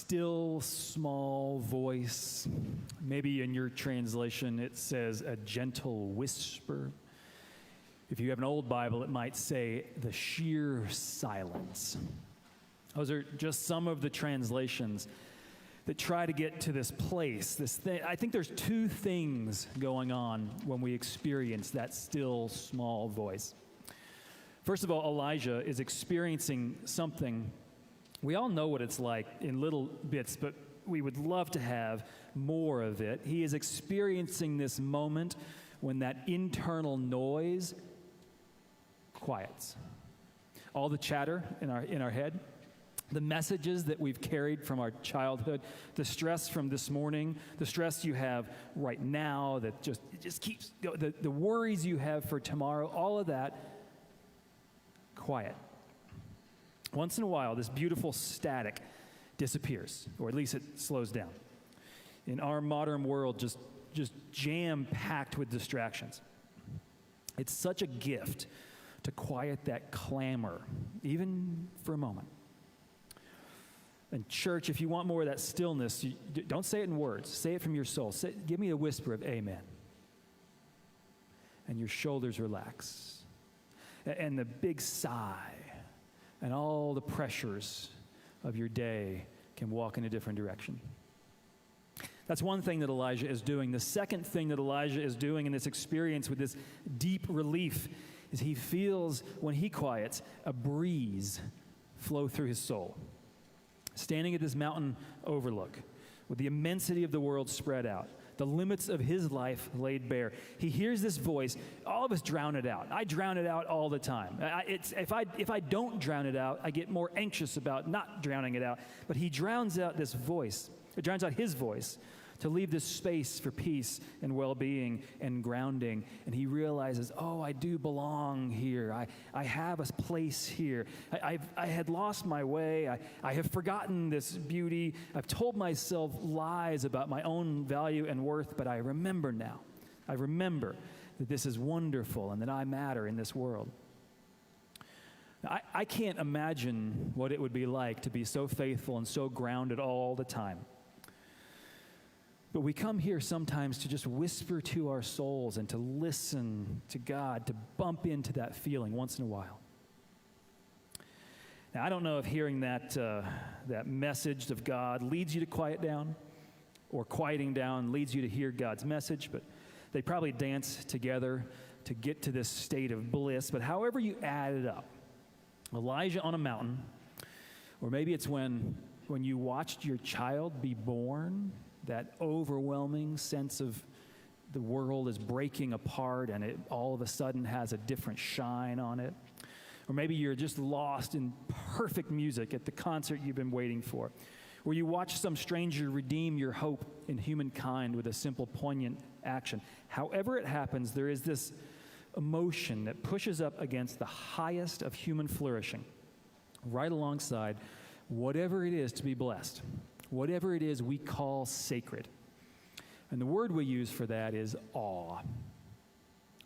still small voice. Maybe in your translation it says a gentle whisper. If you have an old Bible, it might say the sheer silence. Those are just some of the translations that try to get to this place, this thing. I think there's two things going on when we experience that still small voice. First of all, Elijah is experiencing something. We all know what it's like in little bits, but we would love to have more of it. He is experiencing this moment when that internal noise quiets. All the chatter in our head, the messages that we've carried from our childhood, the stress from this morning, the stress you have right now that just keeps going, the worries you have for tomorrow, all of that, quiet. Once in a while, this beautiful static disappears, or at least it slows down. In our modern world, just jam-packed with distractions. It's such a gift to quiet that clamor, even for a moment. And church, if you want more of that stillness, don't say it in words. Say it from your soul. Give me a whisper of amen. And your shoulders relax. And the big sigh and all the pressures of your day can walk in a different direction. That's one thing that Elijah is doing. The second thing that Elijah is doing in this experience with this deep relief is he feels, when he quiets, a breeze flow through his soul. Standing at this mountain overlook, with the immensity of the world spread out, the limits of his life laid bare, he hears this voice. All of us drown it out. I drown it out all the time. If I don't drown it out, I get more anxious about not drowning it out. But he drowns out this voice. It drowns out his voice to leave this space for peace and well-being and grounding. And he realizes, oh, I do belong here. I have a place here. I had lost my way. I have forgotten this beauty. I've told myself lies about my own value and worth, but I remember now. I remember that this is wonderful and that I matter in this world. Now, I can't imagine what it would be like to be so faithful and so grounded all the time. But we come here sometimes to just whisper to our souls and to listen to God, to bump into that feeling once in a while. Now, I don't know if hearing that message of God leads you to quiet down, or quieting down leads you to hear God's message, but they probably dance together to get to this state of bliss. But however you add it up, Elijah on a mountain, or maybe it's when you watched your child be born, that overwhelming sense of the world is breaking apart and it all of a sudden has a different shine on it. Or maybe you're just lost in perfect music at the concert you've been waiting for. Or you watch some stranger redeem your hope in humankind with a simple, poignant action. However it happens, there is this emotion that pushes up against the highest of human flourishing, right alongside whatever it is to be blessed. Whatever it is we call sacred. And the word we use for that is awe.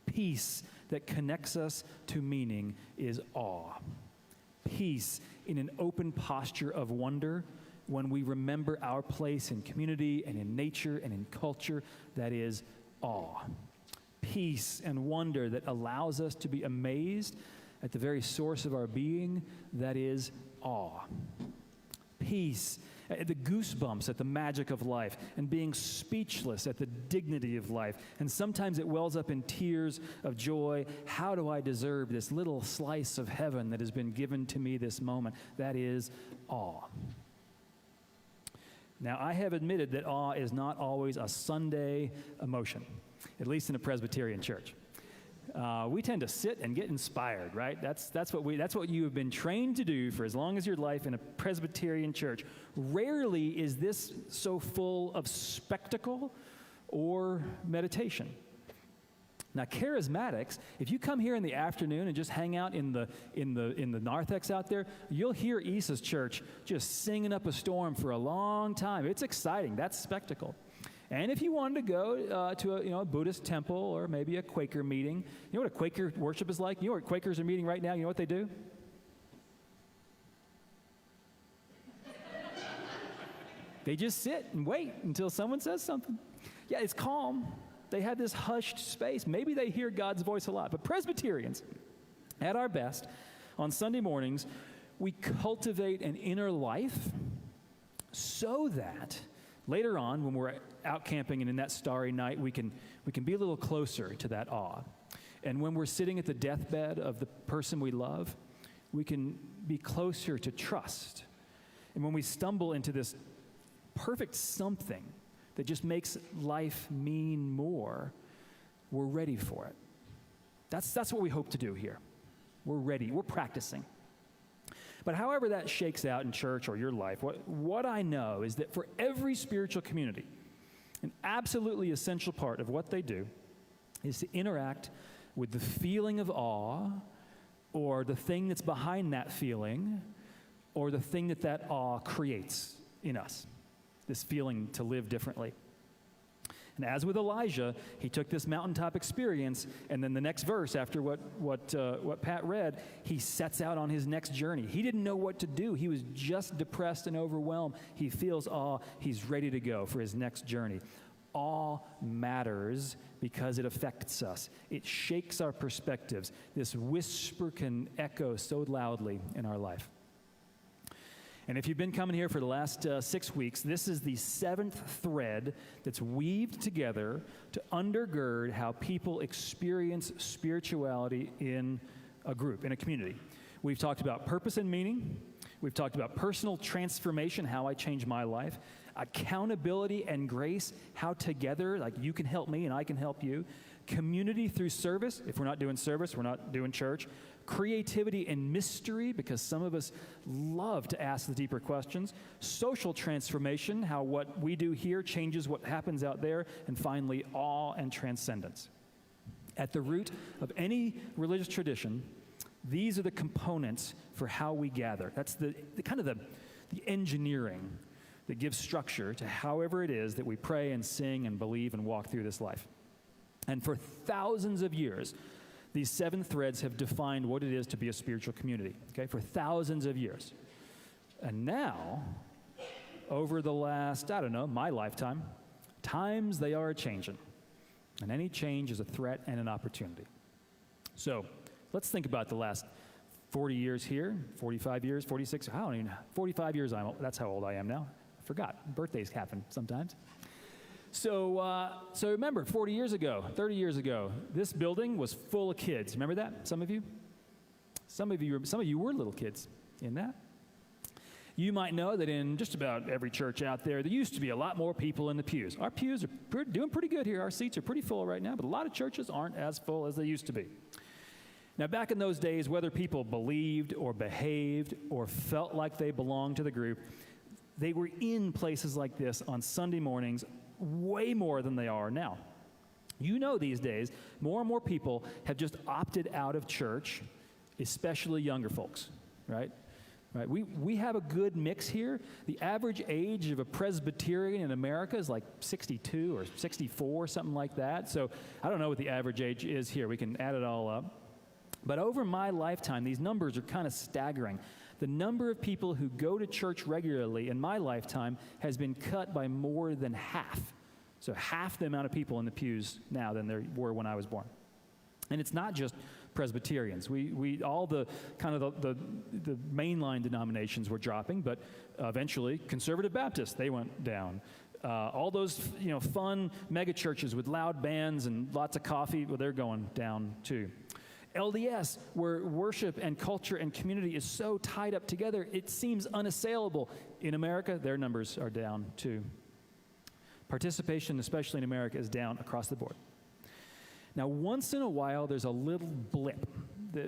Peace that connects us to meaning is awe. Peace in an open posture of wonder when we remember our place in community and in nature and in culture, that is awe. Peace and wonder that allows us to be amazed at the very source of our being, that is awe. Peace, the goosebumps at the magic of life, and being speechless at the dignity of life. And sometimes it wells up in tears of joy. How do I deserve this little slice of heaven that has been given to me this moment? That is awe. Now, I have admitted that awe is not always a Sunday emotion, at least in a Presbyterian church. We tend to sit and get inspired, right? That's what you have been trained to do for as long as your life in a Presbyterian church. Rarely is this so full of spectacle or meditation. Now, charismatics, if you come here in the afternoon and just hang out in the narthex out there, you'll hear Issa's church just singing up a storm for a long time. It's exciting. That's spectacle. And if you wanted to go to a Buddhist temple or maybe a Quaker meeting, you know what a Quaker worship is like? You know what Quakers are meeting right now? You know what they do? They just sit and wait until someone says something. Yeah, it's calm. They have this hushed space. Maybe they hear God's voice a lot. But Presbyterians, at our best, on Sunday mornings, we cultivate an inner life so that later on, when we're out camping and in that starry night, we can be a little closer to that awe. And when we're sitting at the deathbed of the person we love, we can be closer to trust. And when we stumble into this perfect something that just makes life mean more, we're ready for it. That's what we hope to do here. We're ready. We're practicing. But however that shakes out in church or your life, what I know is that for every spiritual community, an absolutely essential part of what they do is to interact with the feeling of awe or the thing that's behind that feeling or the thing that awe creates in us, this feeling to live differently. And as with Elijah, he took this mountaintop experience, and then the next verse after what Pat read, he sets out on his next journey. He didn't know what to do. He was just depressed and overwhelmed. He feels awe. He's ready to go for his next journey. Awe matters because it affects us. It shakes our perspectives. This whisper can echo so loudly in our life. And if you've been coming here for the last 6 weeks, this is the 7th thread that's weaved together to undergird how people experience spirituality in a group, in a community. We've talked about purpose and meaning. We've talked about personal transformation, how I change my life. Accountability and grace, how together, like you can help me and I can help you. Community through service. If we're not doing service, we're not doing church. Creativity and mystery, because some of us love to ask the deeper questions. Social transformation, how what we do here changes what happens out there. And finally, awe and transcendence. At the root of any religious tradition, these are the components for how we gather. That's the kind of the engineering that gives structure to however it is that we pray and sing and believe and walk through this life. And for thousands of years, these 7 threads have defined what it is to be a spiritual community, okay, for thousands of years. And now, over the last, my lifetime, times they are a-changing. And any change is a threat and an opportunity. So, let's think about the last 40 years here, 45 years, 46, 45 years, that's how old I am now. I forgot, birthdays happen sometimes. So remember, 40 years ago, 30 years ago, this building was full of kids. Remember that? Some of you? Some of you were little kids in that. You might know that in just about every church out there used to be a lot more people in the pews. Our pews are doing pretty good here. Our seats are pretty full right now, but a lot of churches aren't as full as they used to be. Now, back in those days, whether people believed or behaved or felt like they belonged to the group, they were in places like this on Sunday mornings way more than they are now. You know, these days, more and more people have just opted out of church, especially younger folks, right? We have a good mix here. The average age of a Presbyterian in America is like 62 or 64, something like that. So I don't know what the average age is here. We can add it all up. But over my lifetime, these numbers are kind of staggering. The number of people who go to church regularly in my lifetime has been cut by more than half. So half the amount of people in the pews now than there were when I was born. And it's not just Presbyterians. We all the kind of the mainline denominations were dropping, but eventually Conservative Baptists, they went down. All those fun mega churches with loud bands and lots of coffee, well, they're going down too. LDS, where worship and culture and community is so tied up together, it seems unassailable. In America, their numbers are down too. Participation, especially in America, is down across the board. Now, once in a while, there's a little blip.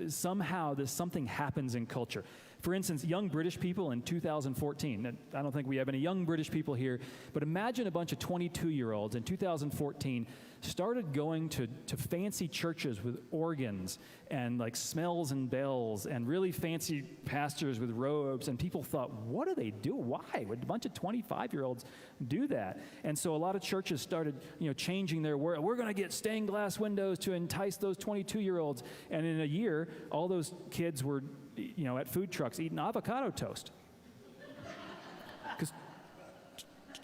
Somehow, something happens in culture. For instance, young British people in 2014, I don't think we have any young British people here, but imagine a bunch of 22-year-olds in 2014 started going to fancy churches with organs and like smells and bells and really fancy pastors with robes, and people thought, what do they do? Why would a bunch of 25-year-olds do that? And so a lot of churches started changing their word. We're going to get stained glass windows to entice those 22-year-olds. And in a year, all those kids were at food trucks eating avocado toast. Because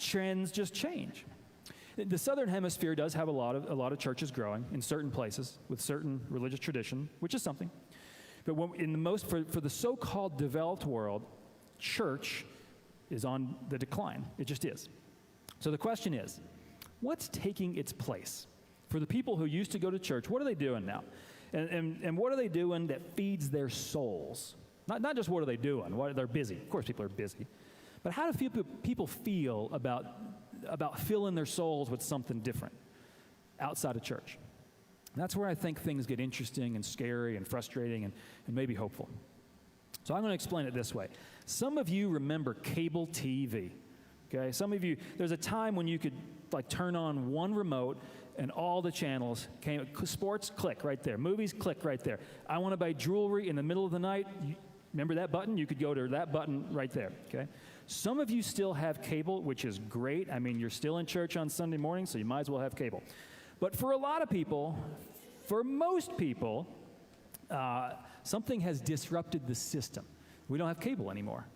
trends just change. The Southern Hemisphere does have a lot of churches growing in certain places with certain religious tradition, which is something. But for the so-called developed world, church is on the decline. It just is. So the question is, what's taking its place? For the people who used to go to church, what are they doing now? And what are they doing that feeds their souls? Not just what are they doing, they're busy. Of course people are busy. But how do people feel about filling their souls with something different outside of church? And that's where I think things get interesting and scary and frustrating and maybe hopeful. So I'm going to explain it this way. Some of you remember cable TV. Okay? Some of you, there's a time when you could turn on one remote and all the channels came. Sports, click right there. Movies, click right there. I want to buy jewelry in the middle of the night. Remember that button? You could go to that button right there. Okay? Some of you still have cable, which is great. I mean, you're still in church on Sunday morning, so you might as well have cable. But for a lot of people, for most people, something has disrupted the system. We don't have cable anymore.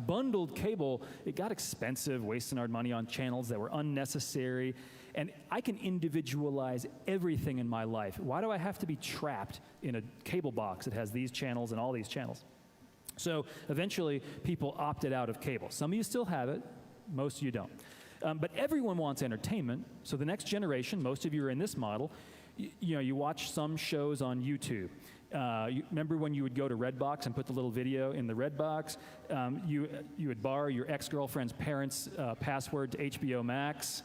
Bundled cable, it got expensive, wasting our money on channels that were unnecessary. And I can individualize everything in my life. Why do I have to be trapped in a cable box that has these channels and all these channels? So eventually, people opted out of cable. Some of you still have it, most of you don't. But everyone wants entertainment, so the next generation, most of you are in this model, you watch some shows on YouTube. You remember when you would go to Redbox and put the little video in the Redbox? You would borrow your ex-girlfriend's parents' password to HBO Max.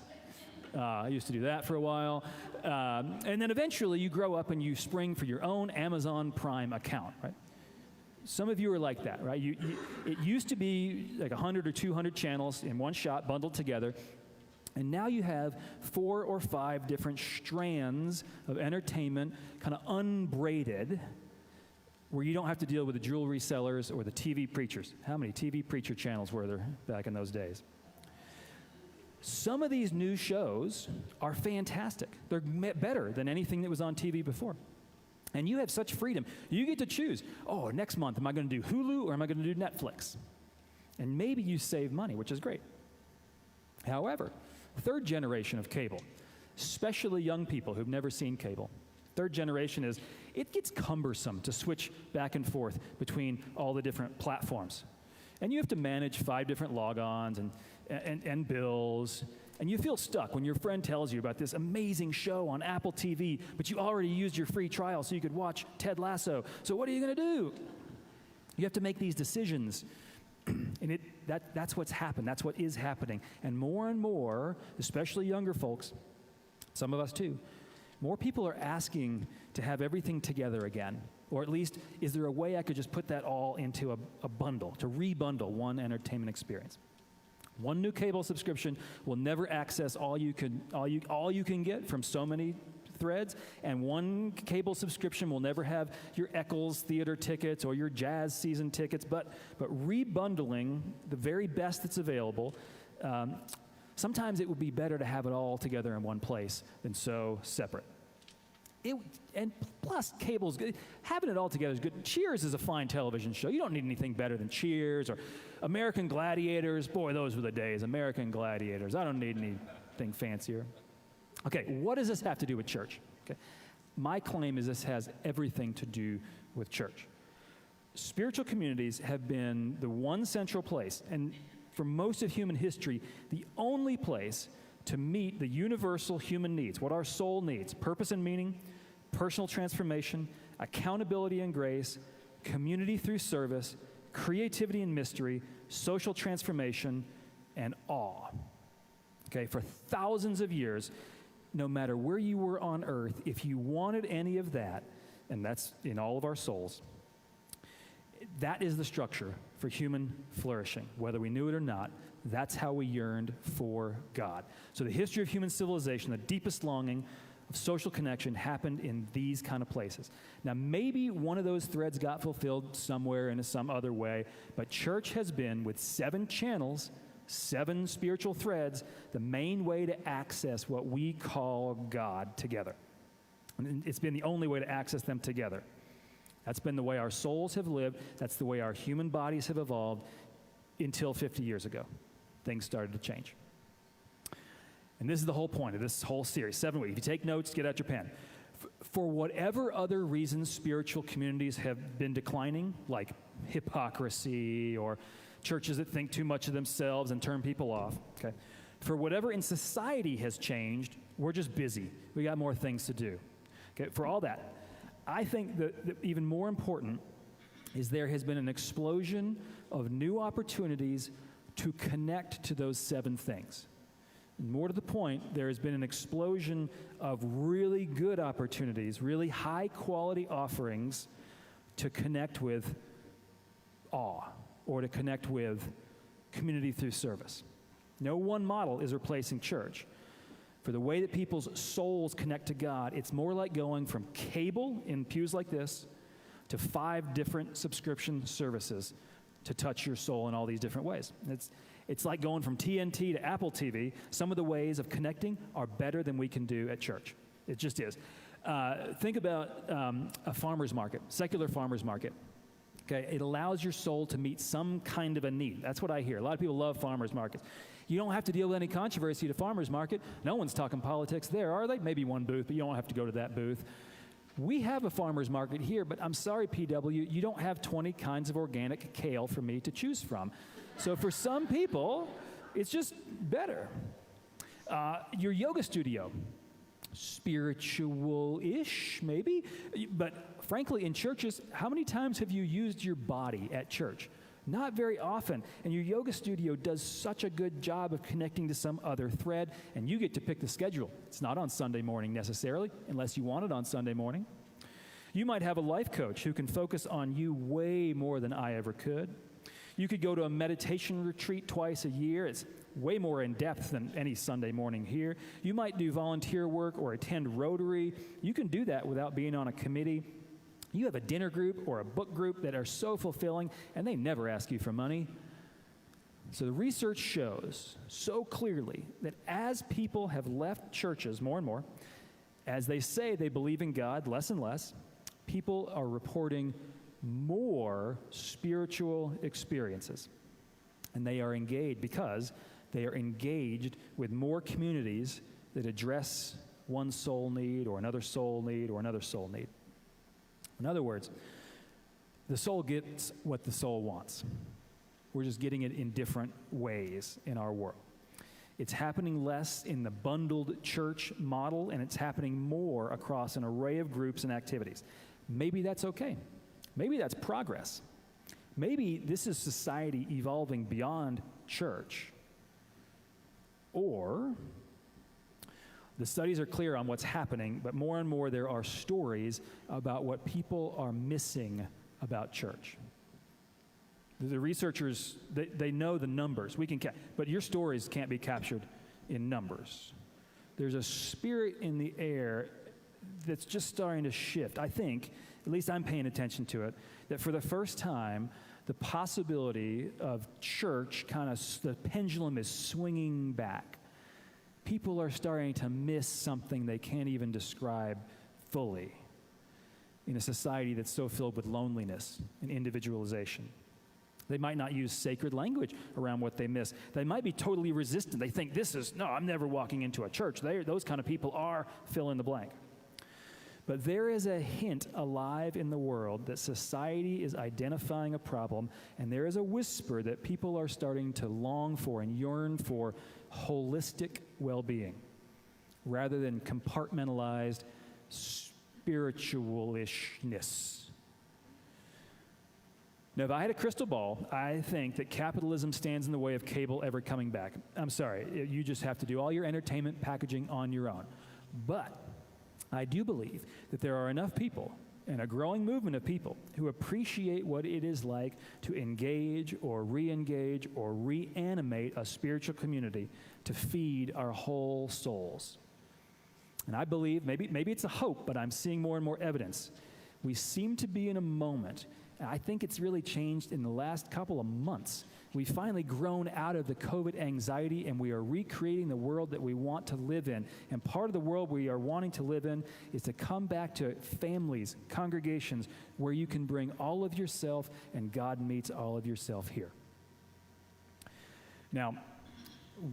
I used to do that for a while. And then eventually you grow up and you spring for your own Amazon Prime account, right? Some of you are like that, right? It used to be like 100 or 200 channels in one shot bundled together. And now you have 4 or 5 different strands of entertainment, kind of unbraided, where you don't have to deal with the jewelry sellers or the TV preachers. How many TV preacher channels were there back in those days? Some of these new shows are fantastic. They're better than anything that was on TV before. And you have such freedom. You get to choose, next month, am I going to do Hulu or am I going to do Netflix? And maybe you save money, which is great. However, third generation of cable, especially young people who've never seen cable, third generation it gets cumbersome to switch back and forth between all the different platforms. And you have to manage 5 different logons and bills. And you feel stuck when your friend tells you about this amazing show on Apple TV, but you already used your free trial so you could watch Ted Lasso. So what are you going to do? You have to make these decisions. And that's what's happened. That's what is happening. And more, especially younger folks, some of us too, more people are asking to have everything together again. Or at least, is there a way I could just put that all into a bundle, to rebundle one entertainment experience? One new cable subscription will never access all you can get from so many threads, and one cable subscription will never have your Eccles theater tickets or your jazz season tickets, but rebundling the very best that's available, sometimes it would be better to have it all together in one place than so separate. And plus, cable's good. Having it all together is good. Cheers is a fine television show. You don't need anything better than Cheers or American Gladiators. Boy, those were the days. American Gladiators. I don't need anything fancier. Okay, what does this have to do with church? Okay. My claim is this has everything to do with church. Spiritual communities have been the one central place, and for most of human history, the only place to meet the universal human needs, what our soul needs: purpose and meaning, personal transformation, accountability and grace, community through service, creativity and mystery, social transformation, and awe. Okay, for thousands of years, no matter where you were on earth, if you wanted any of that, and that's in all of our souls, that is the structure for human flourishing. Whether we knew it or not, that's how we yearned for God. So the history of human civilization, the deepest longing of social connection, happened in these kind of places. Now, maybe one of those threads got fulfilled somewhere in some other way, but church has been, with 7 channels, 7 spiritual threads, the main way to access what we call God together. And it's been the only way to access them together. That's been the way our souls have lived. That's the way our human bodies have evolved until 50 years ago. things started to change. And this is the whole point of this whole series, 7 weeks. If you take notes, get out your pen. For whatever other reasons spiritual communities have been declining, like hypocrisy or churches that think too much of themselves and turn people off, okay? For whatever in society has changed, we're just busy. We got more things to do. Okay, for all that, I think that even more important is there has been an explosion of new opportunities to connect to those 7 things. And more to the point, there has been an explosion of really good opportunities, really high-quality offerings to connect with awe or to connect with community through service. No one model is replacing church. For the way that people's souls connect to God, it's more like going from cable in pews like this to 5 different subscription services to touch your soul in all these different ways. It's like going from TNT to Apple TV. Some of the ways of connecting are better than we can do at church. It just is. Think about a farmer's market, secular farmer's market. Okay, it allows your soul to meet some kind of a need. That's what I hear. A lot of people love farmers markets. You don't have to deal with any controversy at a farmer's market. No one's talking politics there, are they? Maybe one booth, but you don't have to go to that booth. We have a farmer's market here, but I'm sorry, PW, you don't have 20 kinds of organic kale for me to choose from. So for some people, it's just better. Your yoga studio, spiritual-ish, maybe, but frankly, in churches, how many times have you used your body at church? Not very often. And your yoga studio does such a good job of connecting to some other thread, and you get to pick the schedule. It's not on Sunday morning necessarily, unless you want it on Sunday morning. You might have a life coach who can focus on you way more than I ever could. You could go to a meditation retreat twice a year. It's way more in depth than any Sunday morning here. You might do volunteer work or attend Rotary. You can do that without being on a committee. You have a dinner group or a book group that are so fulfilling, and they never ask you for money. So the research shows so clearly that as people have left churches more and more, as they say they believe in God less and less, people are reporting more spiritual experiences. And they are engaged because they are engaged with more communities that address one soul need or another soul need or another soul need. In other words, the soul gets what the soul wants. We're just getting it in different ways in our world. It's happening less in the bundled church model, and it's happening more across an array of groups and activities. Maybe that's okay. Maybe that's progress. Maybe this is society evolving beyond church. Or the studies are clear on what's happening, but more and more there are stories about what people are missing about church. The researchers, they know the numbers. We can but your stories can't be captured in numbers. There's a spirit in the air that's just starting to shift. I think, at least I'm paying attention to it, that for the first time, the possibility of church the pendulum is swinging back. People are starting to miss something they can't even describe fully in a society that's so filled with loneliness and individualization. They might not use sacred language around what they miss. They might be totally resistant. They think I'm never walking into a church. Those kind of people are fill in the blank. But there is a hint alive in the world that society is identifying a problem, and there is a whisper that people are starting to long for and yearn for holistic well-being rather than compartmentalized spiritualishness. Now, if I had a crystal ball, I think that capitalism stands in the way of cable ever coming back. I'm sorry, you just have to do all your entertainment packaging on your own. But I do believe that there are enough people and a growing movement of people who appreciate what it is like to engage or re-engage or reanimate a spiritual community to feed our whole souls. And I believe, maybe it's a hope, but I'm seeing more and more evidence. We seem to be in a moment, and I think it's really changed in the last couple of months. We've finally grown out of the COVID anxiety, and we are recreating the world that we want to live in. And part of the world we are wanting to live in is to come back to families, congregations, where you can bring all of yourself and God meets all of yourself here. Now,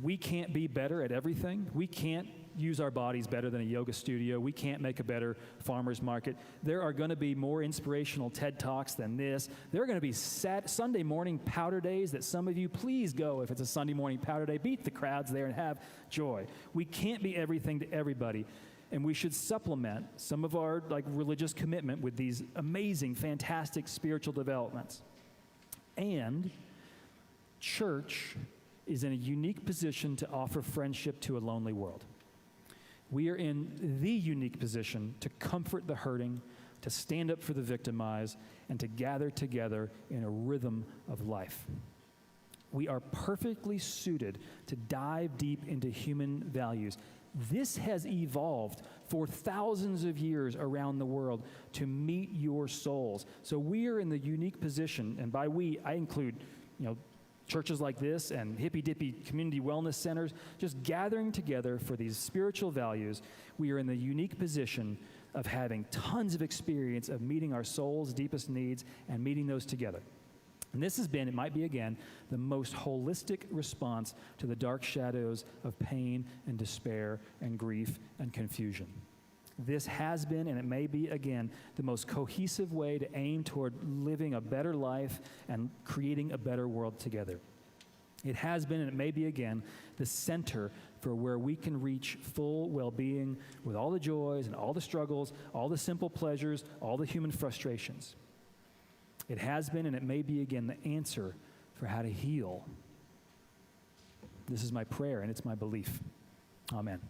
we can't be better at everything. We can't use our bodies better than a yoga studio. We can't make a better farmer's market. There are going to be more inspirational TED Talks than this. There are going to be Sunday morning powder days that some of you, please go if it's a Sunday morning powder day. Beat the crowds there and have joy. We can't be everything to everybody. And we should supplement some of our religious commitment with these amazing, fantastic spiritual developments. And church is in a unique position to offer friendship to a lonely world. We are in the unique position to comfort the hurting, to stand up for the victimized, and to gather together in a rhythm of life. We are perfectly suited to dive deep into human values. This has evolved for thousands of years around the world to meet your souls. So we are in the unique position, and by we, I include, churches like this and hippy-dippy community wellness centers, just gathering together for these spiritual values. We are in the unique position of having tons of experience of meeting our soul's deepest needs and meeting those together. And this has been, it might be again, the most holistic response to the dark shadows of pain and despair and grief and confusion. This has been, and it may be again, the most cohesive way to aim toward living a better life and creating a better world together. It has been, and it may be again, the center for where we can reach full well-being with all the joys and all the struggles, all the simple pleasures, all the human frustrations. It has been, and it may be again, the answer for how to heal. This is my prayer, and it's my belief. Amen.